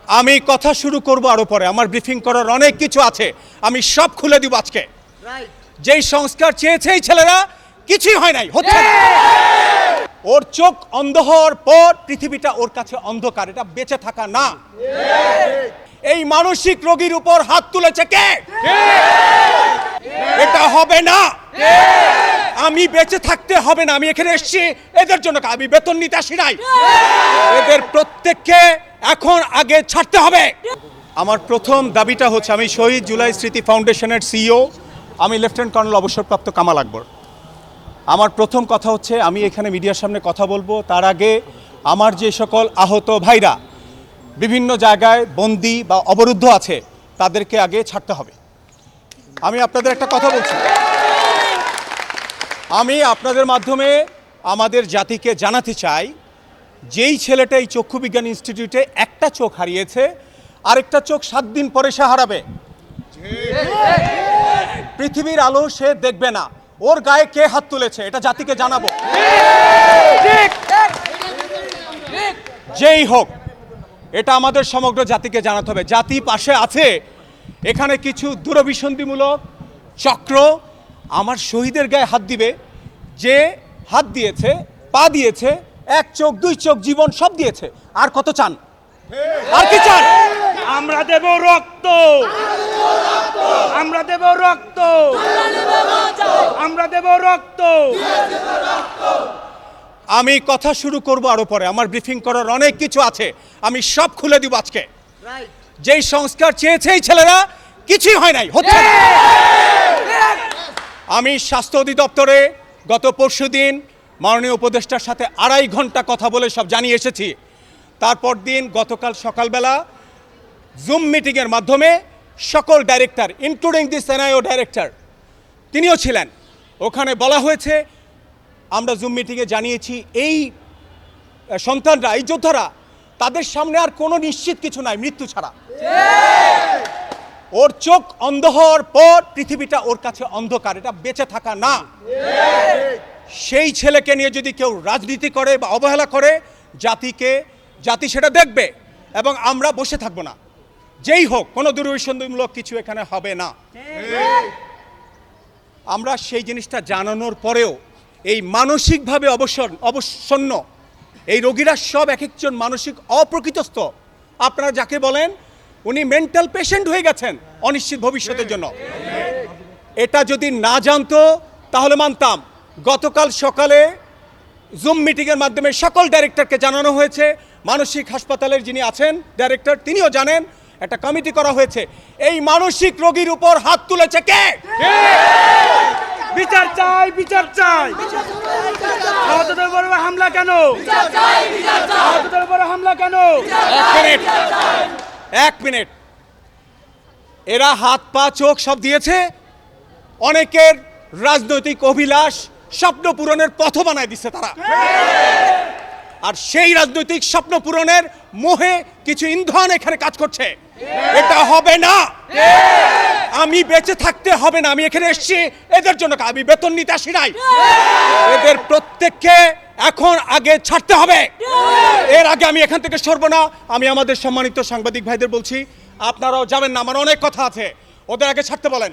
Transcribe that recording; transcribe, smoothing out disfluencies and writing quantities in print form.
আমি কথা শুরু করব আরো পরে, আমার ব্রিফিং করার অনেক কিছু আছে, আমি সব খুলে দিব আজকে। যেই সংস্কার চেয়েছে এই ছেলেরা কিছুই হয় নাই, হচ্ছে না। ওর চোখ অন্ধ হওয়ার পর পৃথিবীটা ওর কাছে অন্ধকার, এটা বেঁচে থাকা না। এই মানসিক রোগীর উপর হাত তুলেছে কে? এটা হবে না। আমি বেঁচে থাকতে হবে না, আমি এখানে এসেছি এদের জন্য, আমি বেতন নিতে আসি নাই। এদের প্রত্যেককে এখন আগে ছাড়তে হবে। আমার প্রথম দাবিটা হচ্ছে, আমি শহীদ জুলাই স্মৃতি ফাউন্ডেশনের সিইও, আমি লেফটেন্যান্ট কর্নেল অবসরপ্রাপ্ত কামাল আকবর। আমার প্রথম কথা হচ্ছে, আমি এখানে মিডিয়ার সামনে কথা বলবো তার আগে আমার যে সকল আহত ভাইরা বিভিন্ন জায়গায় বন্দি বা অবরুদ্ধ আছে তাদেরকে আগে ছাড়তে হবে। আমি আপনাদের একটা কথা বলছি, আমি আপনাদের মাধ্যমে আমাদের জাতিকে জানাতে চাই, যেই ছেলেটা এই চক্ষু বিজ্ঞান ইনস্টিটিউটে একটা চোখ হারিয়েছে, আরেকটা চোখ 7 দিন পরে সে হারাবে। পৃথিবীর আলো সে দেখবে না। ওর গায়ে কে হাত তুলেছে এটা জাতিকে জানাবো। যেই হোক, এটা আমাদের সমগ্র জাতিকে জানাতে হবে। জাতি পাশে আছে। এখানে কিছু দূরভিসন্ধিমূলক চক্র আমার শহীদের গায়ে হাত দিবে, যে হাত দিয়েছে, পা দিয়েছে, 1 চোখ 2 চোখ জীবন সব দিয়েছে। আর কত চান? আর কি চান? আমরা দেব রক্ত, আমরা দেব রক্ত, আমরা দেব রক্ত। আমি কথা শুরু করব আরো পরে, আমার ব্রিফিং করার অনেক কিছু আছে, আমি সব খুলে দিব আজকে। যেই সংস্কার চেয়েছে এই ছেলেরা কিছুই হয় নাই, হচ্ছে না। আমি স্বাস্থ্য অধিদপ্তরে গত পরশুদিন মাননীয় উপদেষ্টার সাথে 2.5 ঘন্টা কথা বলে সব জানিয়ে এসেছি। তারপর দিন গতকাল সকালবেলা জুম মিটিংয়ের মাধ্যমে সকল ডাইরেক্টর, ইনক্লুডিং দিস এনআইও ডাইরেক্টর, তিনিও ছিলেন। ওখানে বলা হয়েছে, আমরা জুম মিটিংয়ে জানিয়েছি এই সন্তানরা, এই যোদ্ধারা, তাদের সামনে আর কোনো নিশ্চিত কিছু নাই মৃত্যু ছাড়া। ওর চোখ অন্ধ হওয়ার পর পৃথিবীটা ওর কাছে অন্ধকার, এটা বেঁচে থাকা না। সেই ছেলেকে নিয়ে যদি কেউ রাজনীতি করে বা অবহেলা করে, জাতি সেটা দেখবে এবং আমরা বসে থাকবো না। যেই হোক, কোনো দূরভিসন্ধিমূলক কিছু এখানে হবে না। আমরা সেই জিনিসটা জানানোর পরেও এই মানসিকভাবে অবসন্ন এই রোগীরা সব এক একজন মানসিক অপ্রকৃতস্থ। আপনারা যাকে বলেন উনি মেন্টাল পেশেন্ট হয়ে গেছেন অনিশ্চিত ভবিষ্যতের জন্য। এটা যদি না জানতো তাহলে মানতাম। গতকাল সকালে জুম মিটিংয়ের মাধ্যমে সকল ডাইরেক্টরকে জানানো হয়েছে, মানসিক হাসপাতালের যিনি আছেন ডাইরেক্টর তিনিও জানেন, একটা কমিটি করা হয়েছে। এই মানসিক রোগীর উপর হাত তুলেছে কে? বিচার চাই, বিচার চাই। আহতদের উপর হামলা কেন? আহতদের উপর হামলা কেন? 1 মিনিট। এরা হাত পা চোখ সব দিয়েছে, অনেকের রাজনৈতিক অভিলাষ স্বপ্ন পূরণের পথ বানায় দিচ্ছে তারা। আর সেই রাজনৈতিক স্বপ্ন পূরণের মোহে কিছু ইন্ধন এখানে কাজ করছে। এটা হবে না। আমি বেঁচে থাকতে হবে না, আমি এখানে এসেছি এদের জন্য, আমি বেতন নিতে আসি নাই। এদের প্রত্যেককে এখন আগে ছাড়তে হবে। এর আগে আমি এখান থেকে সরবো না। আমি আমাদের সম্মানিত সাংবাদিক ভাইদের বলছি, আপনারাও যাবেন না, আমার অনেক কথা আছে, ওদের আগে ছাড়তে বলেন।